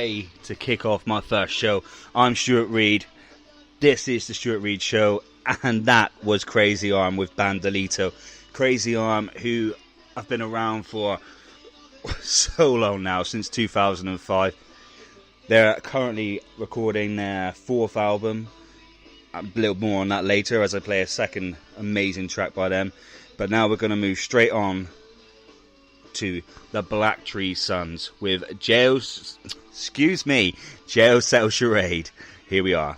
way to kick off my first show. I'm Stewart Reed. This is the Stewart Reed Show, and that was Crazy Arm with Bandolito. Crazy Arm, who have been around for so long now, since 2005. They're currently recording their fourth album. A little more on that later as I play a second amazing track by them. But now we're going to move straight on to the Black Tree Sons with Jail Cell Charade. Here we are.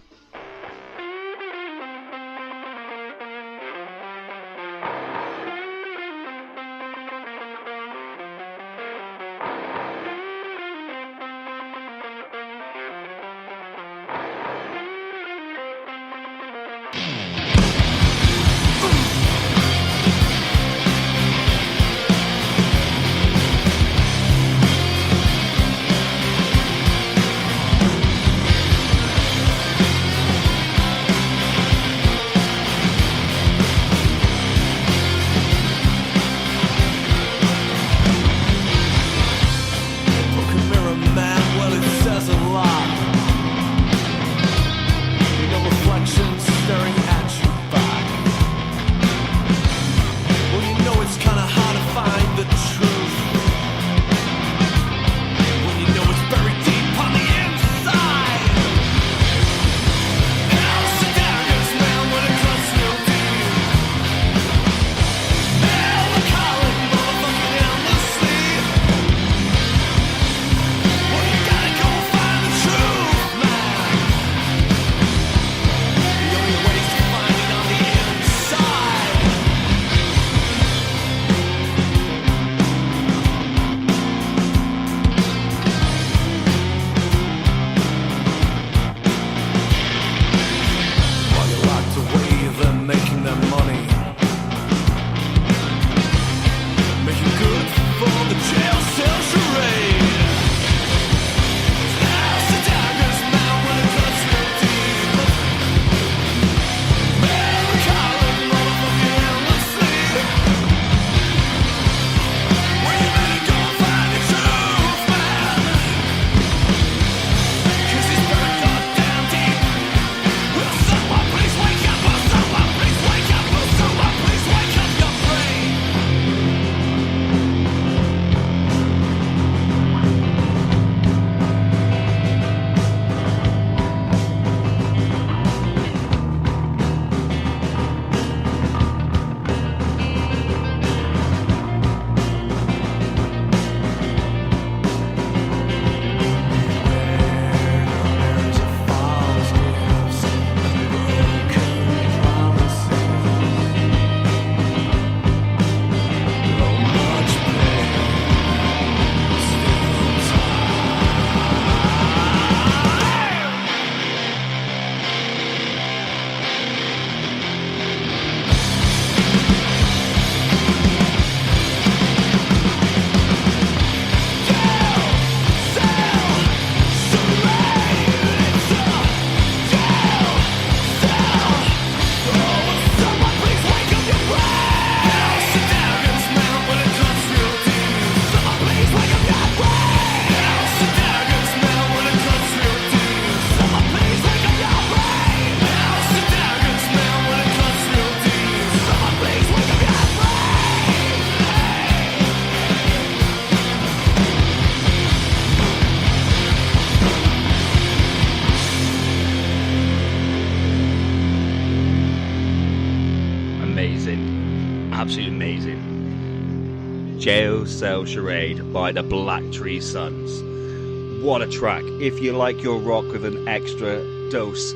Jail Cell Charade by the Black Tree Sons. What a track. If you like your rock with an extra dose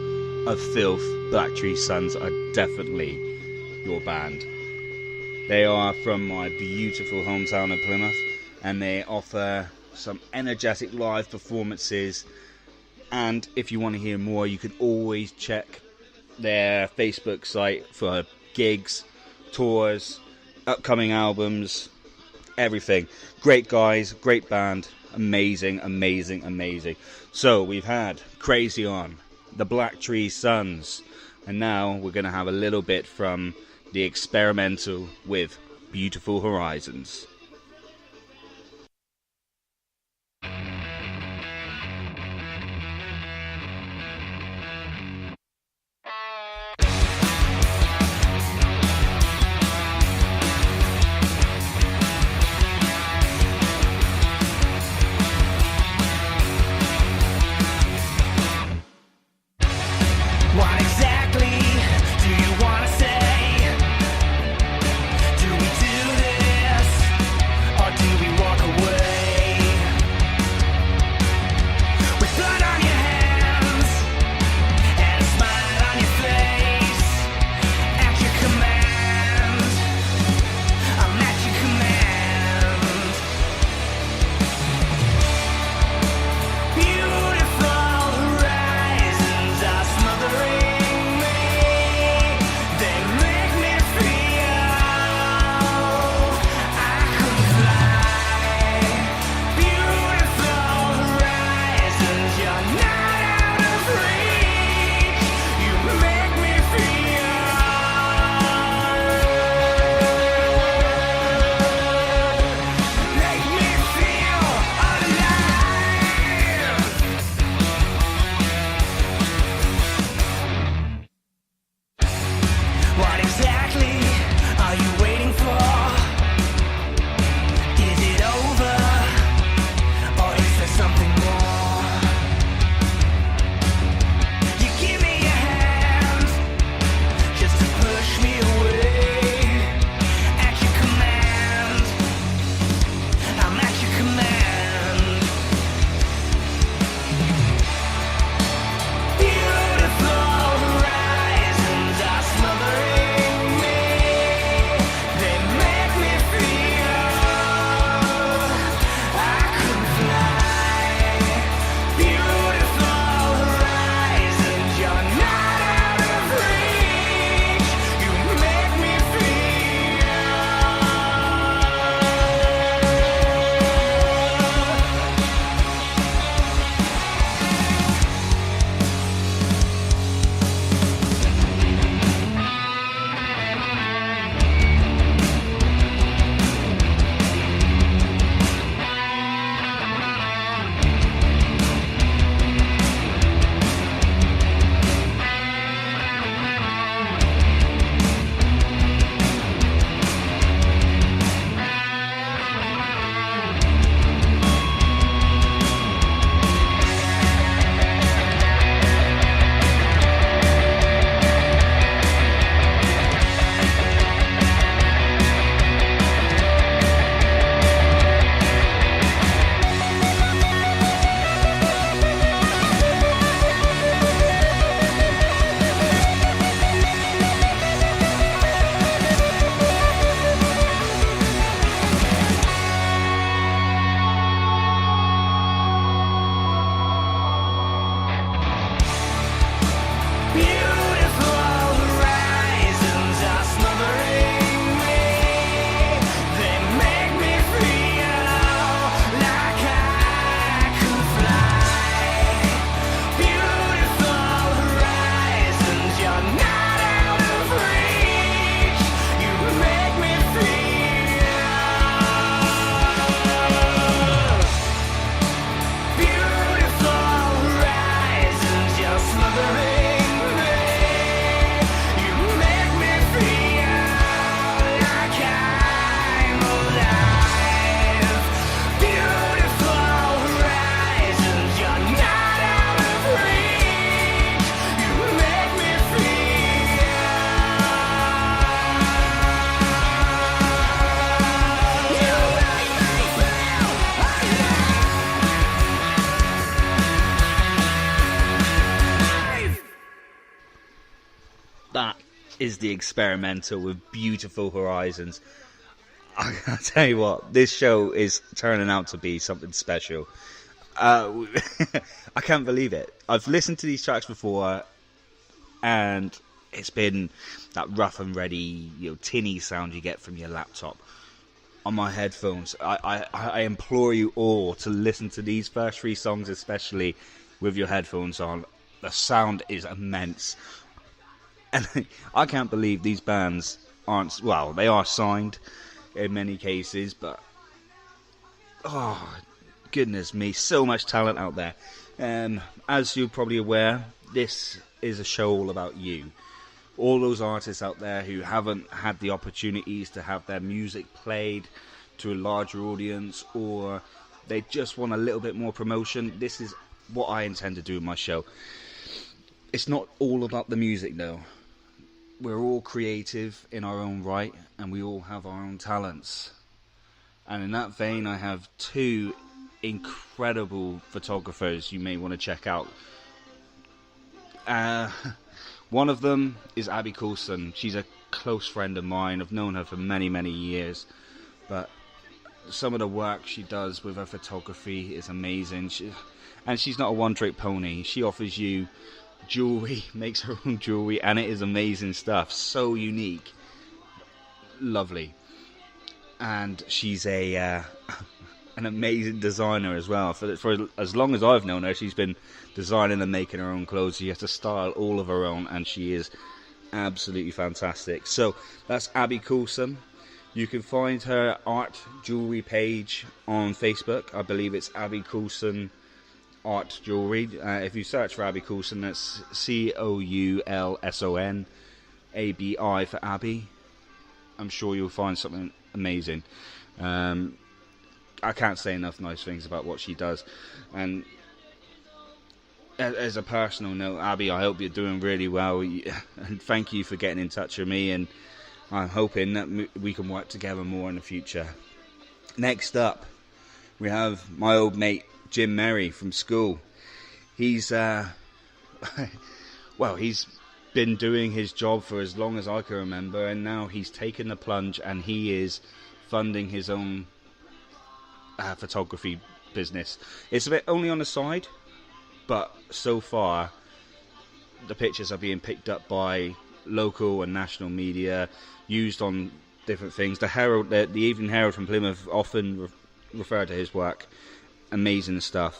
of filth, Black Tree Sons are definitely your band. They are from my beautiful hometown of Plymouth, and they offer some energetic live performances. And if you want to hear more, you can always check their Facebook site for gigs, tours, upcoming albums, everything. Great guys, great band, amazing. So we've had Crazy On, the Black Tree Sons, and now we're going to have a little bit from the Experimental with Beautiful Horizons. that is the experimental with beautiful horizons. I tell you what, this show is turning out to be something special. I can't believe it. I've listened to these tracks before, and it's been that rough and ready, tinny sound you get from your laptop on my headphones. I implore you all to listen to these first 3 songs, especially with your headphones on. The sound is immense. And I can't believe these bands aren't, well, they are signed in many cases, but oh, goodness me, so much talent out there. As you're probably aware, this is a show all about you. All those artists out there who haven't had the opportunities to have their music played to a larger audience, or they just want a little bit more promotion. This is what I intend to do with my show. It's not all about the music though. We're all creative in our own right, and we all have our own talents. And in that vein, I have 2 incredible photographers you may want to check out. One of them is Abi Coulson. She's a close friend of mine. I've known her for many, many years. But some of the work she does with her photography is amazing. And she's not a one-trick pony. She offers you jewelry, makes her own jewelry, and it is amazing stuff. So unique. Lovely. And she's an amazing designer as well. For as long as I've known her, she's been designing and making her own clothes. She has to style all of her own, and she is absolutely fantastic. So that's Abi Coulson. You can find her art jewelry page on Facebook. I believe it's Abi Coulson Art Jewelry. If you search for Abi Coulson, that's Coulson, ABI for Abby. I'm sure you'll find something amazing. I can't say enough nice things about what she does. And as a personal note, Abby, I hope you're doing really well. And thank you for getting in touch with me. And I'm hoping that we can work together more in the future. Next up, we have my old mate, Jim Merry from school. He's, well, he's been doing his job for as long as I can remember. And now he's taken the plunge and he is funding his own photography business. It's a bit only on the side, but so far the pictures are being picked up by local and national media, used on different things. The Herald, the Evening Herald from Plymouth often refer to his work. Amazing stuff.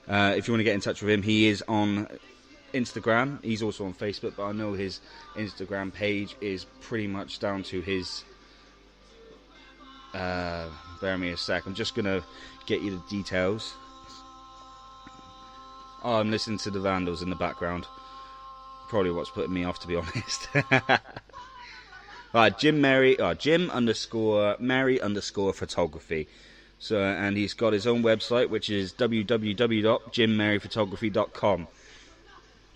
If you want to get in touch with him, he is on Instagram. He's also on Facebook, but I know his Instagram page is pretty much down to his bear me a sec. I'm just going to get you the details. Oh, I'm listening to the Vandals in the background. Probably what's putting me off, to be honest. Jim Merry _photography. So, and he's got his own website, which is www.jimmerryphotography.com.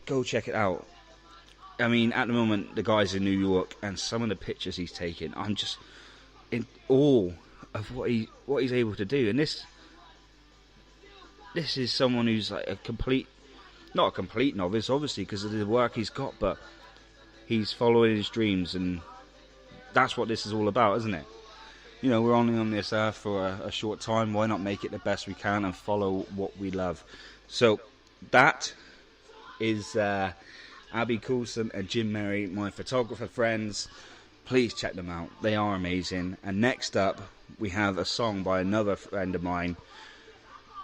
Go check it out. I mean, at the moment, the guy's in New York, and some of the pictures he's taking, I'm just in awe of what he's able to do. And this is someone who's like not a complete novice, obviously, because of the work he's got, but he's following his dreams, and that's what this is all about, isn't it? You know, we're only on this earth for a short time. Why not make it the best we can and follow what we love? So that is Abi Coulson and Jim Merry, my photographer friends. Please check them out. They are amazing. And next up, we have a song by another friend of mine,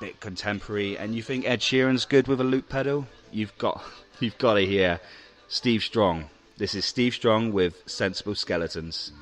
bit contemporary. And you think Ed Sheeran's good with a loop pedal? You've got to hear Steve Strong. This is Steve Strong with Sensible Skeletons.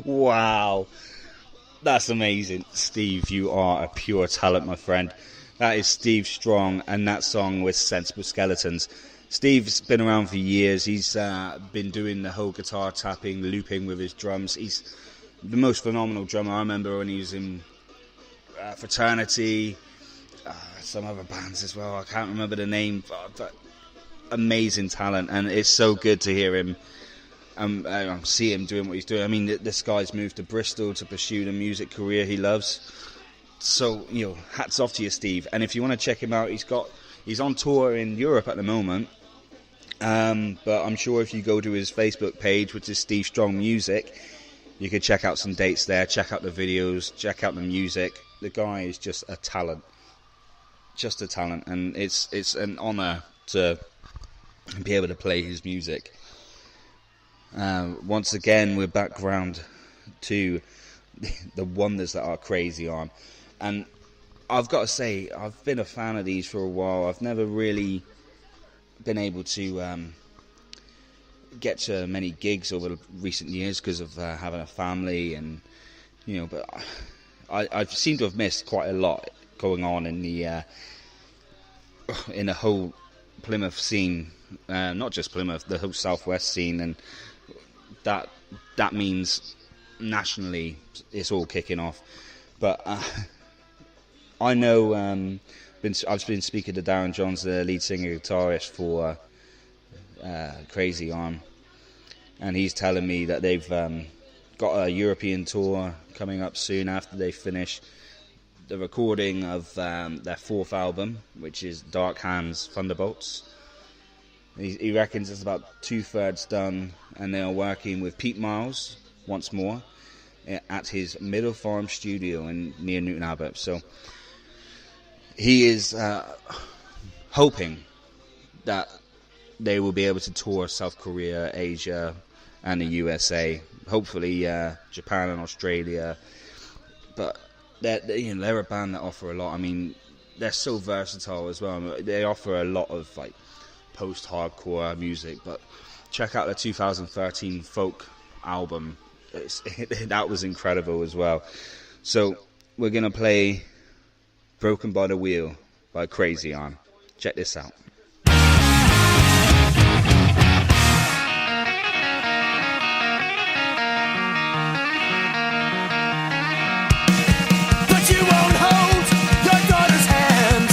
Wow. That's amazing. Steve, you are a pure talent, my friend. That is Steve Strong, and that song was Sensible Skeletons. Steve's been around for years. He's been doing the whole guitar tapping, looping with his drums. He's the most phenomenal drummer. I remember when he was in Fraternity, some other bands as well. I can't remember the name, but amazing talent, and it's so good to hear him. See him doing what he's doing. I mean, this guy's moved to Bristol to pursue the music career he loves. So, hats off to you, Steve. And if you want to check him out, he's on tour in Europe at the moment. But I'm sure if you go to his Facebook page, which is Steve Strong Music, you could check out some dates there, check out the videos, check out the music. The guy is just a talent. Just a talent. And it's an honour to be able to play his music. Once again, we're back round to the wonders that are Crazy Arm, and I've got to say, I've been a fan of these for a while. I've never really been able to get to many gigs over the recent years because of having a family, and but I seem to have missed quite a lot going on in the whole Plymouth scene, not just Plymouth, the whole Southwest scene, and that means nationally it's all kicking off. But I know I've been speaking to Darren Johns, the lead singer guitarist for Crazy Arm, and he's telling me that they've got a European tour coming up soon after they finish the recording of their fourth album, which is Dark Hands Thunderbolts. He reckons it's about 2/3 done, and they are working with Pete Miles once more at his Middle Farm studio near Newton Abbot. So he is hoping that they will be able to tour South Korea, Asia, and the USA. Hopefully Japan and Australia. But they're a band that offer a lot. I mean, they're so versatile as well. They offer a lot of post-hardcore music, but check out the 2013 folk album. That was incredible as well. So we're gonna play Broken by the Wheel by Crazy Arm. Check this out. But you won't hold your daughter's hand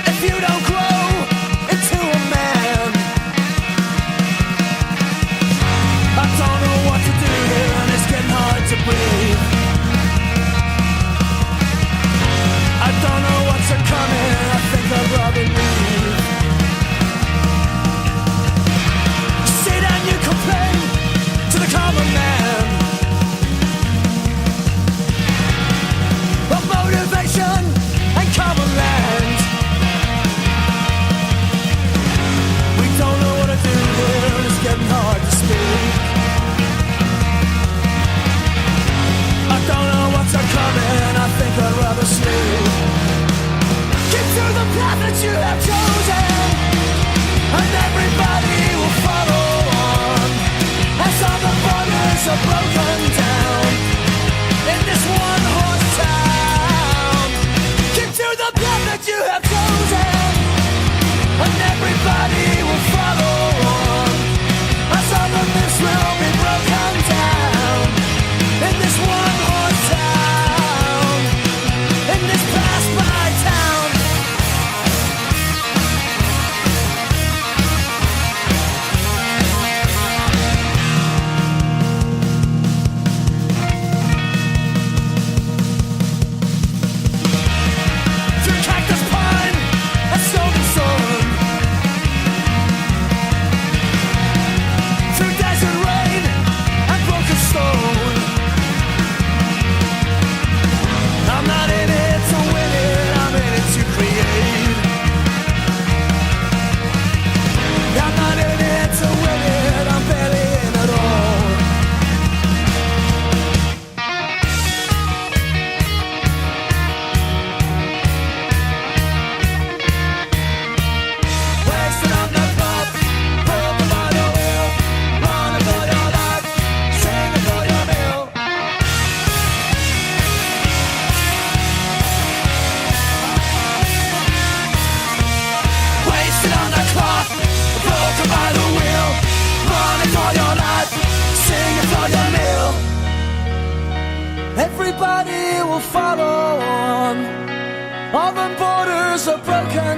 if you don't grow into a man. I don't know what to do here, and it's getting hard to breathe. I don't know what's coming, I think I'd rather leave. You sit and you complain to the common man of motivation and common land. We don't know what to do here, and it's getting hard to speak. I don't know what's coming, I think I'd rather sleep. Get to the path that you have chosen, and everybody will follow on. As all the borders are broken down in this one-horse town. Get to the path that you have chosen, and everybody will follow on. As all the myths will be broken down in this one-horse town, in this pass-by town.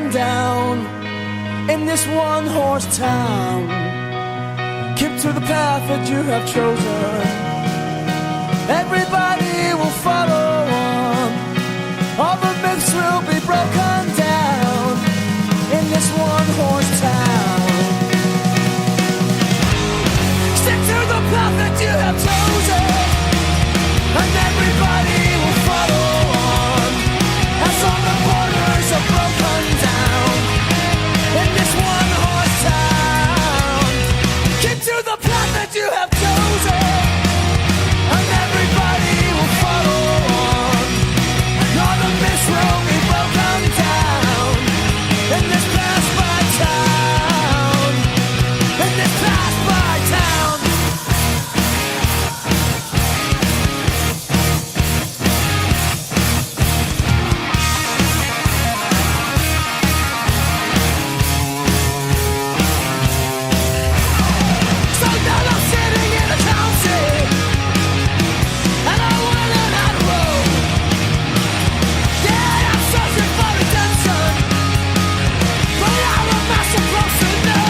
broken down in this one-horse town. Keep to the path that you have chosen. Everybody will follow on. All the myths will be broken down in this one-horse town. Stick to the path that you have chosen, and everybody will follow on. As all the borders are broken down in this one-horse town. Keep to the path that you have chosen, and everybody will follow on. All the myths will be broken down in this pass-by town. In this pass-by town. So now I'm sitting in a county, and I wanna learn how to roll. Yeah, I'm searching for redemption, but I'm a man supposed to know.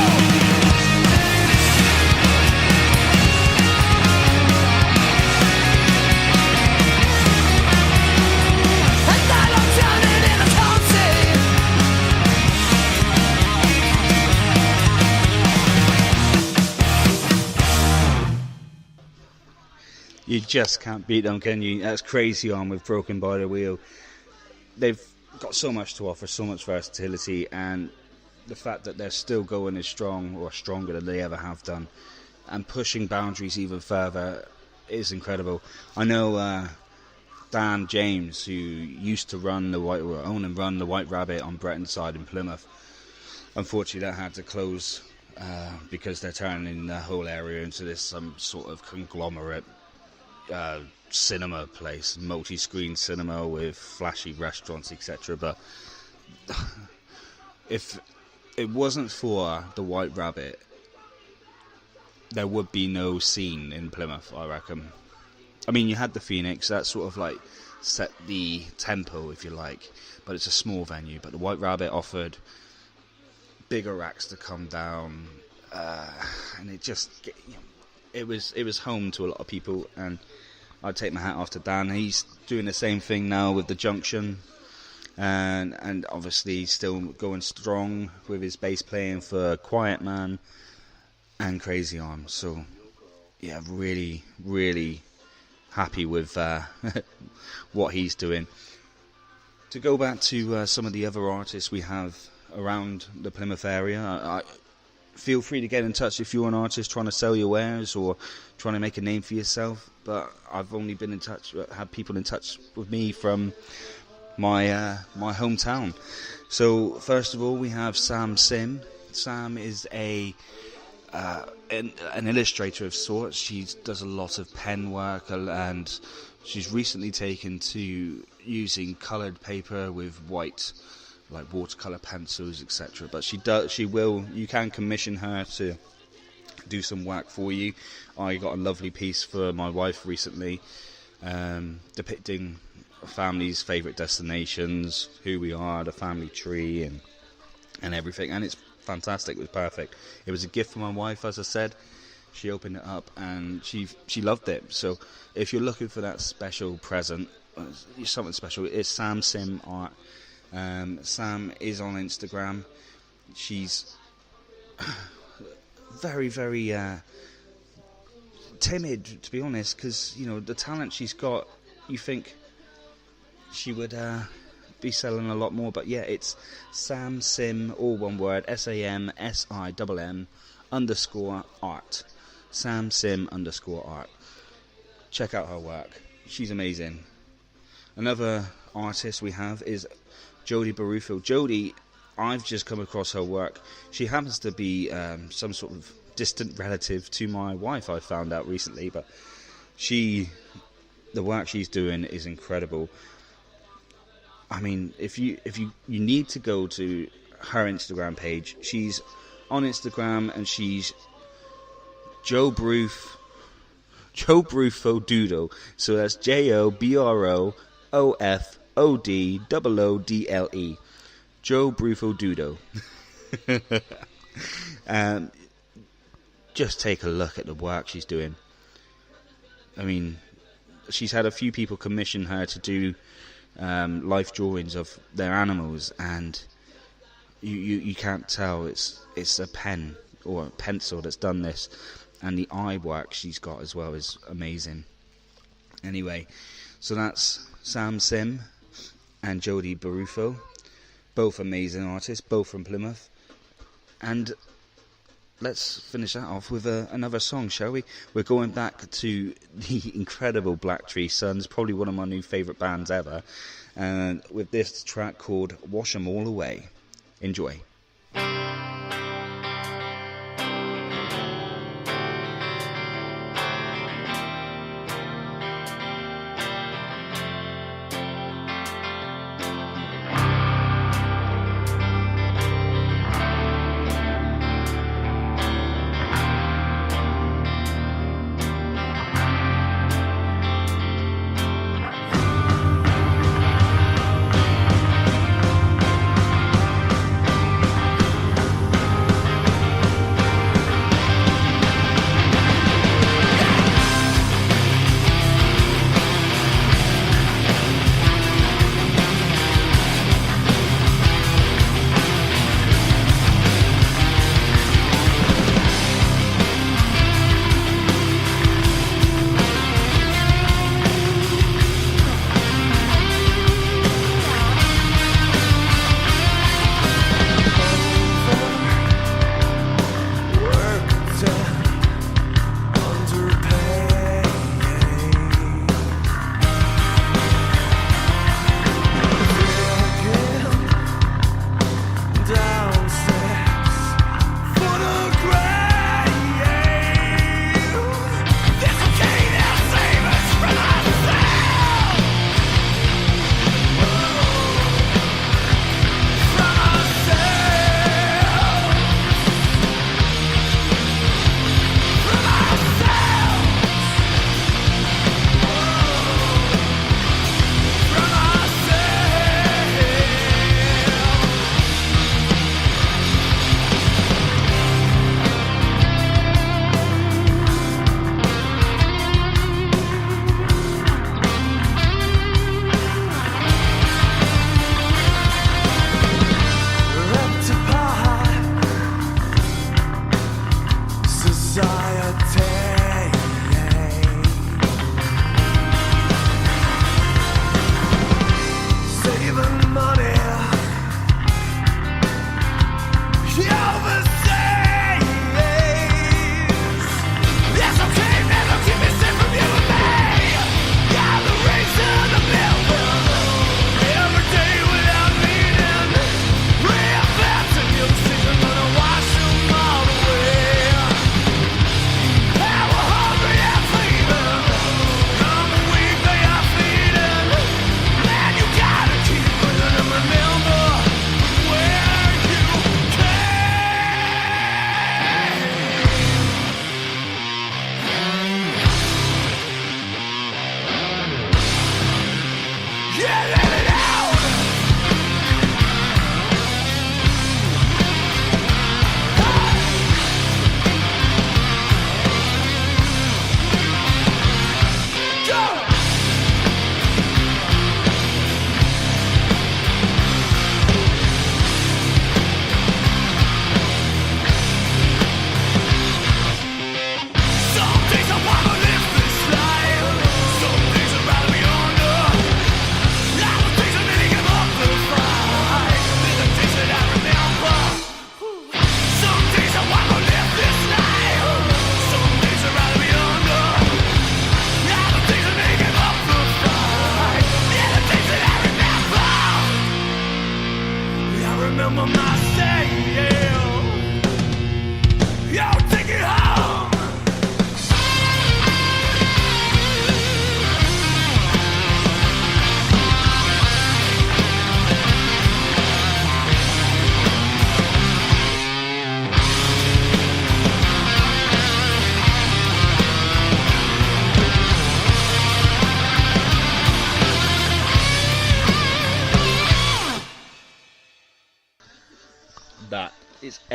And now I'm drowning in a county. You just can't beat them, can you? That's Crazy On with Broken by the Wheel. They've got so much to offer, so much versatility, and the fact that they're still going as strong or stronger than they ever have done and pushing boundaries even further is incredible. I know Dan James, who used to own and run the White Rabbit on Brettonside in Plymouth. Unfortunately, that had to close because they're turning the whole area into this some sort of conglomerate cinema place, multi-screen cinema with flashy restaurants, etc. But if it wasn't for the White Rabbit, there would be no scene in Plymouth, I reckon. I mean, you had the Phoenix, that sort of like set the tempo, if you like, but it's a small venue. But the White Rabbit offered bigger acts to come down, and it just, it was home to a lot of people. And I'd take my hat off to Dan. He's doing the same thing now with the Junction, and obviously still going strong with his bass playing for Quiet Man and Crazy On. So yeah, really, really happy with what he's doing. To go back to some of the other artists we have around the Plymouth area, feel free to get in touch if you're an artist trying to sell your wares or trying to make a name for yourself. But I've only been in touch, had people in touch with me from my hometown. So first of all, we have Sam Sim. Sam is an illustrator of sorts. She does a lot of pen work, and she's recently taken to using coloured paper with white, like watercolour pencils, etc. But you can commission her to do some work for you. I got a lovely piece for my wife recently, depicting a family's favourite destinations, who we are, the family tree, and everything. And it's fantastic. It was perfect. It was a gift for my wife, as I said. She opened it up and she loved it. So if you're looking for that special present, something special, it's Sam Sim Art. Sam is on Instagram. She's very, very timid, to be honest, because the talent she's got, you think she would be selling a lot more. But yeah, it's Sam Sim, all one word, SAMSIMM _art. Sam Sim _art. Check out her work. She's amazing. Another artist we have is Jodie Barrufo. Jodie, I've just come across her work. She happens to be some sort of distant relative to my wife, I found out recently, but the work she's doing is incredible. I mean, if you need to go to her Instagram page, she's on Instagram and she's Joe Brufo Doodle. So that's JOBROOFODOODLE. Joe Barrufo Dudo. Just take a look at the work she's doing. I mean, she's had a few people commission her to do life drawings of their animals, and you can't tell it's a pen or a pencil that's done this, and the eye work she's got as well is amazing. Anyway, so that's Sam Sim and Jodie Barrufo, both amazing artists, both from Plymouth. And let's finish that off with another song, shall we? We're going back to the incredible Black Tree Sons, probably one of my new favourite bands ever, with this track called Wash 'Em All Away. Enjoy.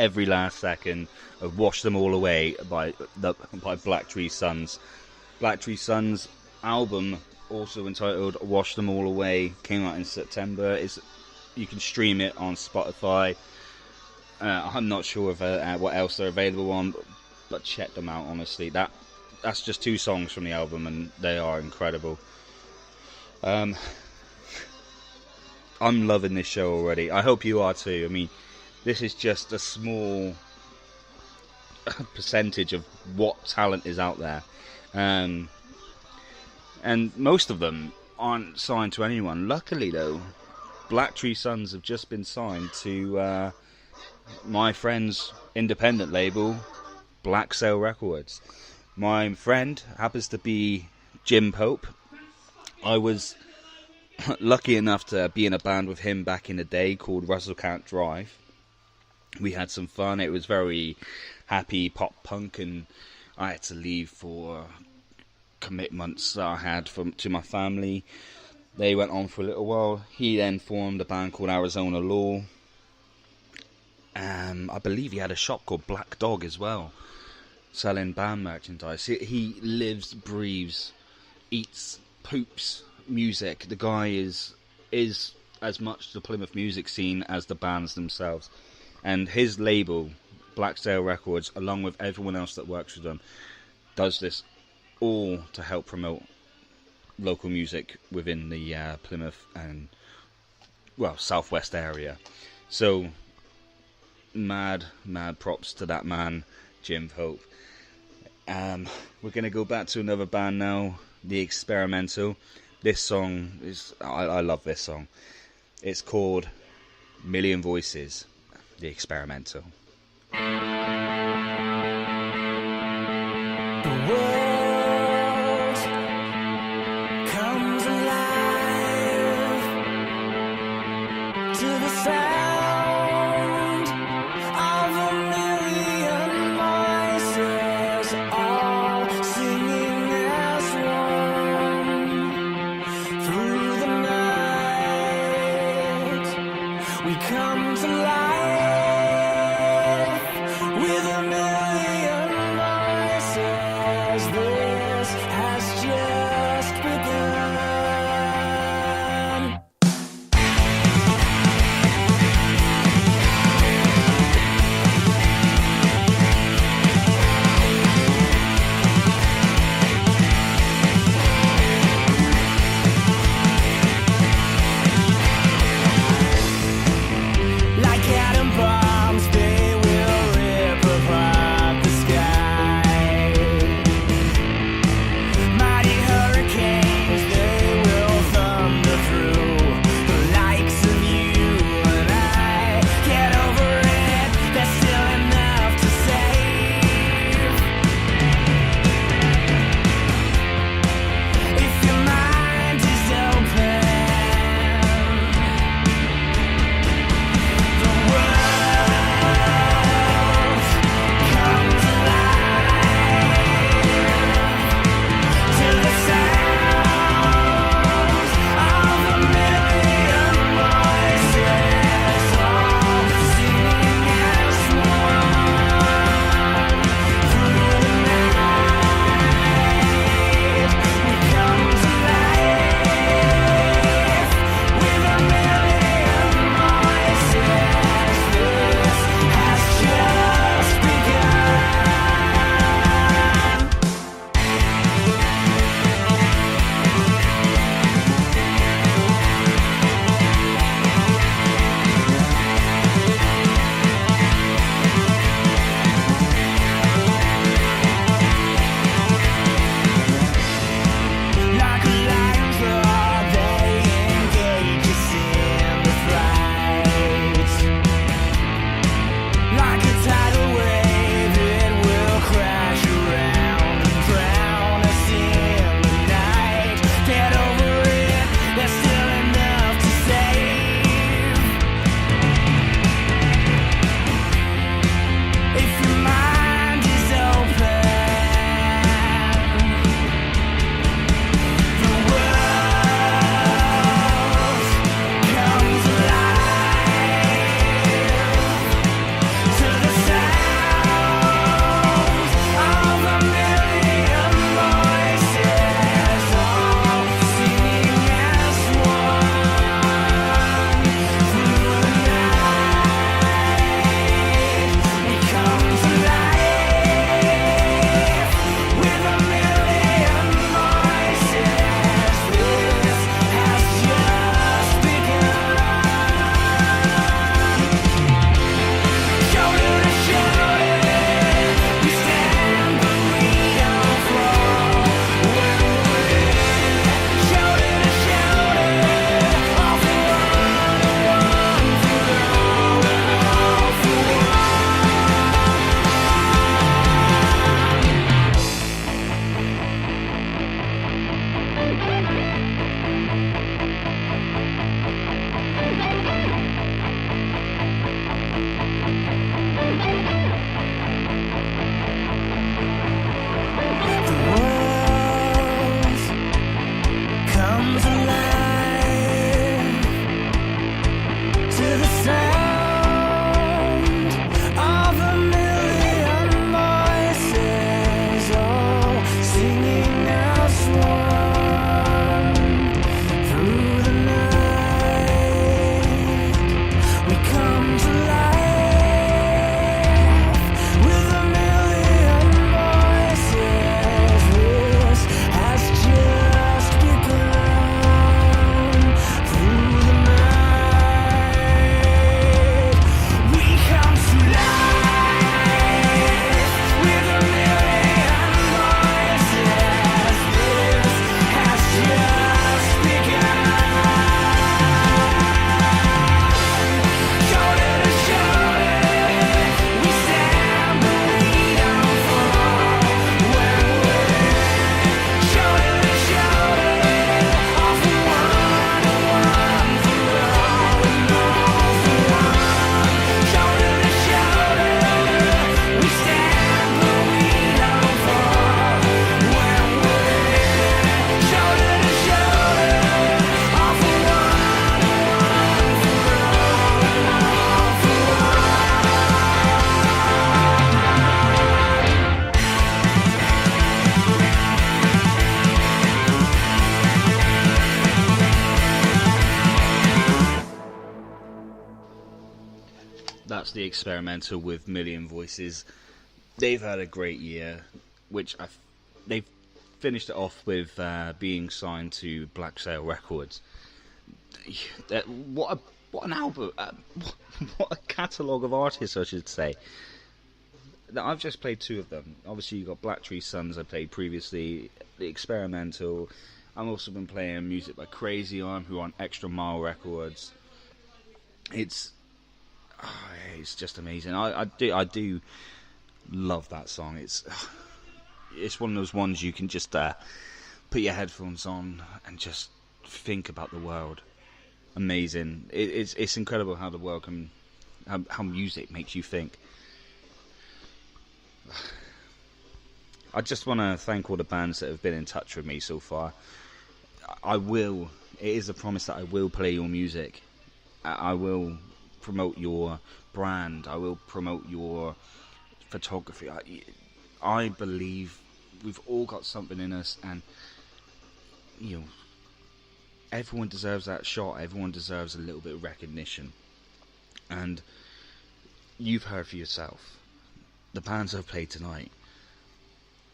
every last second of Wash Them All Away by Black Tree Sons. Black Tree Sons album, also entitled Wash Them All Away, came out in September. You can stream it on Spotify. I'm not sure of what else they're available on, but check them out, honestly. That's just 2 songs from the album, and they are incredible. I'm loving this show already. I hope you are too. I mean, this is just a small percentage of what talent is out there. And most of them aren't signed to anyone. Luckily, though, Black Tree Sons have just been signed to my friend's independent label, Black Sail Records. My friend happens to be Jim Pope. I was lucky enough to be in a band with him back in the day called Russell Can't Drive. We had some fun. It was very happy pop punk, and I had to leave for commitments that I had to my family. They went on for a little while. He then formed a band called Arizona Law. I believe he had a shop called Black Dog as well, selling band merchandise. He lives, breathes, eats, poops music. The guy is as much the Plymouth music scene as the bands themselves. And his label, Black Sail Records, along with everyone else that works with them, does this all to help promote local music within the Plymouth and, well, southwest area. So, mad props to that man, Jim Pope. We're going to go back to another band now, The Experimental. This song is, I love this song. It's called Million Voices, The Experimental. The world comes alive to the sound of a million voices, all singing as one. Through the night we come to life. the Experimental with Million Voices. They've had a great year, which they've finished it off with being signed to Black Sail Records. What an album! What a catalogue of artists, I should say. Now, I've just played two of them. Obviously, you've got Black Tree Sons I played previously, the Experimental. I've also been playing music by Crazy Arm, who are on Extra Mile Records. It's just amazing. I do love that song. It's one of those ones you can just put your headphones on and just think about the world. Amazing. It's incredible how the world can, how music makes you think. I just want to thank all the bands that have been in touch with me so far. It is a promise that I will play your music. I will promote your brand. I will promote your photography. I believe we've all got something in us, and everyone deserves that shot. Everyone deserves a little bit of recognition. And you've heard for yourself. The bands I've played tonight,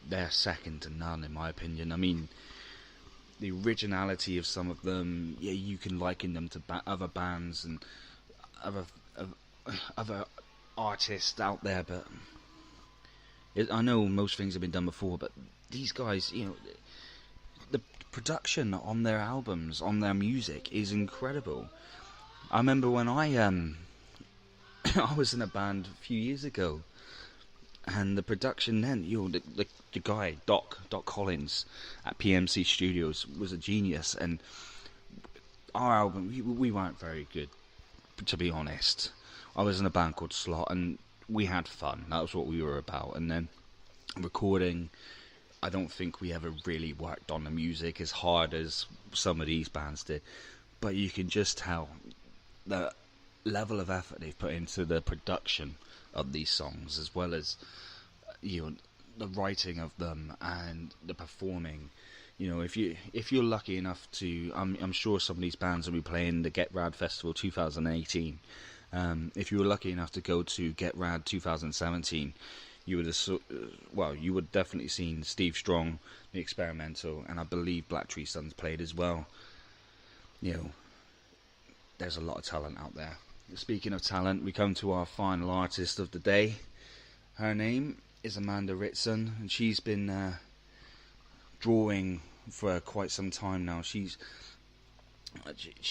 they're second to none, in my opinion. I mean, the originality of some of them, you can liken them to other bands and other artists out there, but I know most things have been done before, but these guys, the production on their albums, on their music is incredible. I remember when I was in a band a few years ago, and the production then, the guy, Doc Collins at PMC Studios was a genius, and our album, we weren't very good, to be honest. I was in a band called Slot, and we had fun. That was what we were about. And then recording, I don't think we ever really worked on the music as hard as some of these bands did. But you can just tell the level of effort they've put into the production of these songs, as well as the writing of them and the performing. If you're lucky enough to, I'm sure some of these bands will be playing the Get Rad Festival 2018. If you were lucky enough to go to Get Rad 2017, you would definitely seen Steve Strong, the Experimental, and I believe Black Tree Sons played as well. There's a lot of talent out there. Speaking of talent, we come to our final artist of the day. Her name is Amanda Ritson, and she's been drawing for quite some time now. She's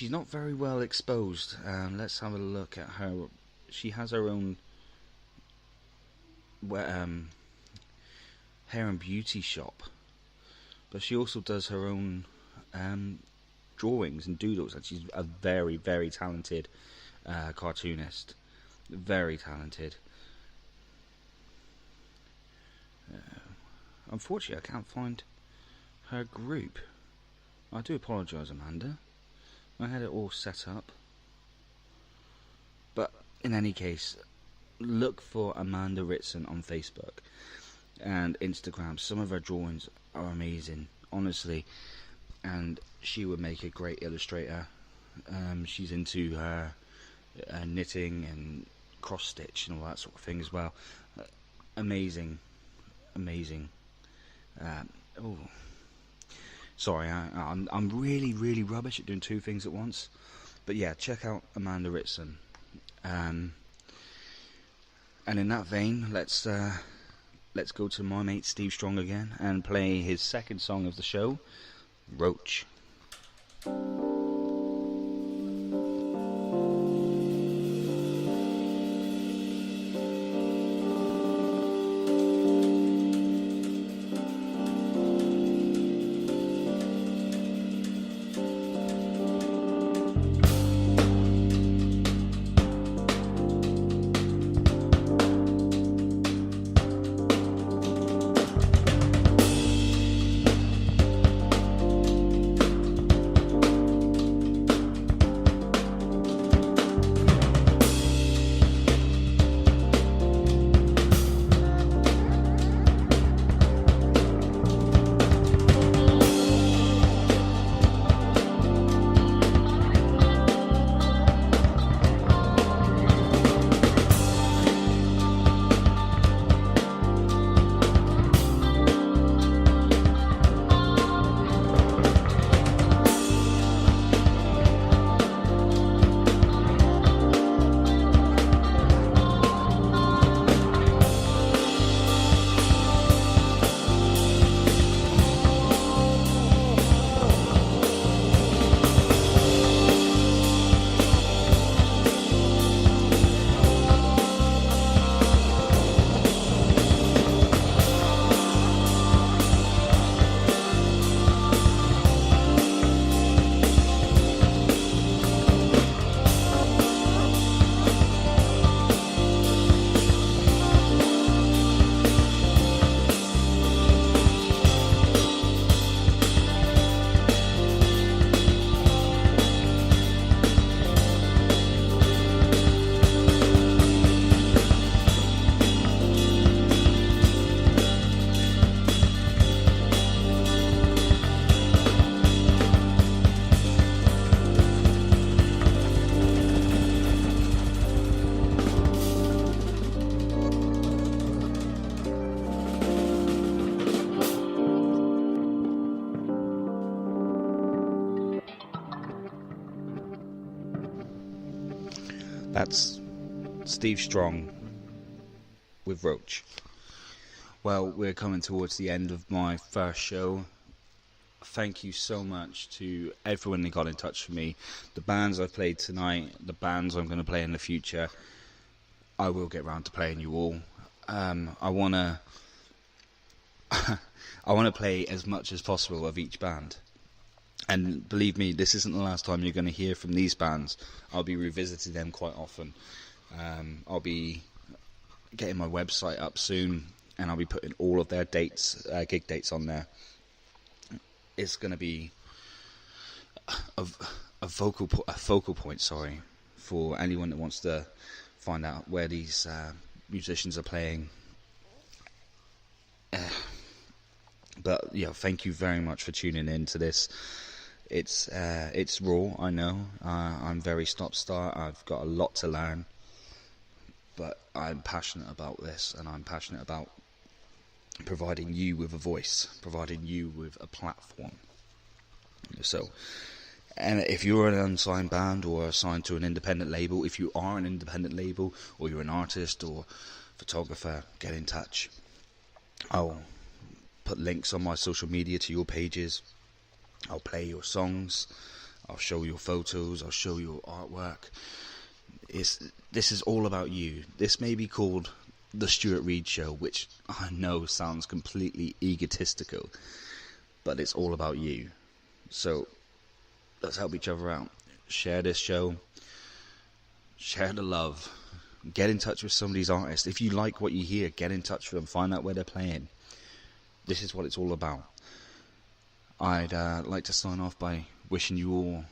not very well exposed. Let's have a look at her. She has her own hair and beauty shop, but she also does her own drawings and doodles, and she's a very, very talented cartoonist. Very talented. Unfortunately, I can't find her group. I do apologise, Amanda. I had it all set up. But in any case, look for Amanda Ritson on Facebook and Instagram. Some of her drawings are amazing, honestly, and she would make a great illustrator. She's into her knitting and cross stitch and all that sort of thing as well. Amazing. Sorry, I'm really, really rubbish at doing two things at once. But yeah, check out Amanda Ritson. And in that vein, let's go to my mate Steve Strong again and play his second song of the show, Roach. That's Steve Strong with Roach. Well, we're coming towards the end of my first show. Thank you so much to everyone that got in touch with me. The bands I've played tonight, the bands I'm going to play in the future. I will get round to playing you all. I want to play as much as possible of each band. And believe me, this isn't the last time you're going to hear from these bands. I'll be revisiting them quite often. I'll be getting my website up soon, and I'll be putting all of their dates, gig dates on there. It's going to be a focal point, for anyone that wants to find out where these musicians are playing. But yeah, thank you very much for tuning in to this. It's raw, I know. I'm very stop-start. I've got a lot to learn, but I'm passionate about this, and I'm passionate about providing you with a voice, providing you with a platform. So, and if you're an unsigned band or assigned to an independent label, if you are an independent label or you're an artist or photographer, get in touch. I'll put links on my social media to your pages. I'll play your songs. I'll show your photos. I'll show your artwork. This is all about you. This may be called the Stewart Reed Show, which I know sounds completely egotistical, but it's all about you. So let's help each other out. Share this show. Share the love. Get in touch with some of these artists. If you like what you hear, get in touch with them. Find out where they're playing. This is what it's all about. I'd like to sign off by wishing you all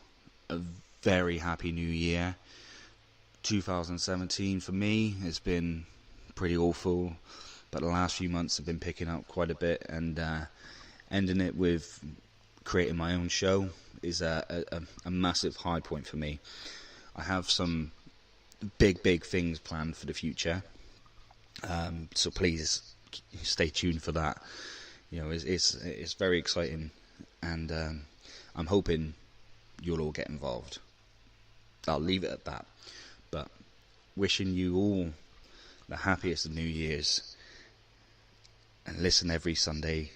a very happy new year. 2017 for me has been pretty awful, but the last few months have been picking up quite a bit, and ending it with creating my own show is a massive high point for me. I have some big things planned for the future, so please stay tuned for that. You know, it's very exciting, and I'm hoping you'll all get involved. I'll leave it at that, but wishing you all the happiest of New Year's, and listen every Sunday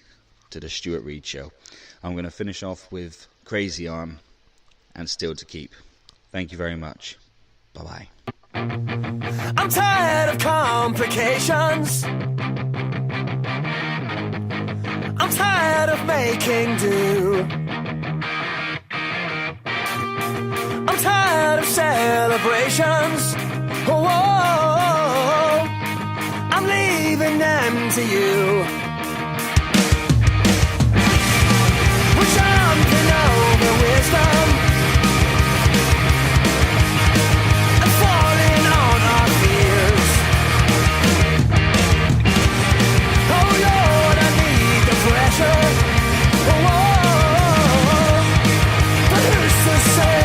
to the Stewart Reed Show. I'm going to finish off with Crazy Arm and Still to Keep. Thank you very much. Bye-bye. I'm tired of complications. I'm tired of making do. I'm tired of celebrations. Oh, I'm leaving them to you. We're jumping over wisdom and falling on our fears. Oh Lord, I need the pressure. But who's to say?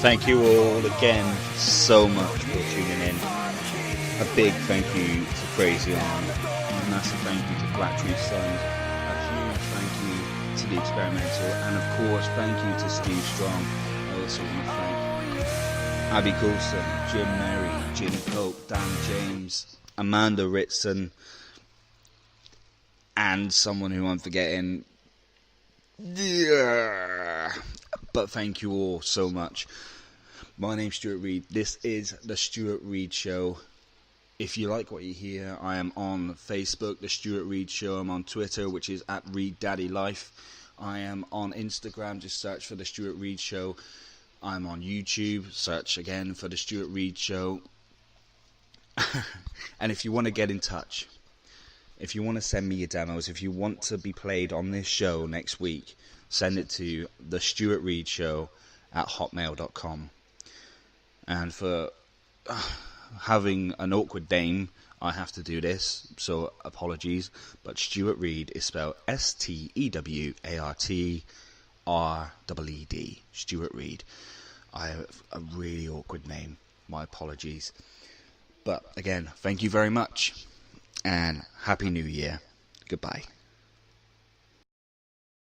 Thank you all again so much for tuning in. A big thank you to Crazy On, a massive thank you to Black Tree Sons, a huge thank you to The Experimental, and of course thank you to Steve Strong. I also want to thank Abi Coulson, Jim Merry, Jim Pope, Dan James, Amanda Ritson, and someone who I'm forgetting. But thank you all so much. My name's Stewart Reed. This is the Stewart Reed Show. If you like what you hear, I am on Facebook, The Stewart Reed Show. I'm on Twitter, which is @ReedDaddyLife. I am on Instagram, just search for The Stewart Reed Show. I'm on YouTube, search again for The Stewart Reed Show. And if you want to get in touch, if you want to send me your demos, if you want to be played on this show next week, send it to thestuartreedshow@hotmail.com. And for having an awkward name, I have to do this, so apologies. But Stewart Reed is spelled STEWARTREED. Stewart Reed. I have a really awkward name. My apologies. But again, thank you very much. And Happy New Year. Goodbye.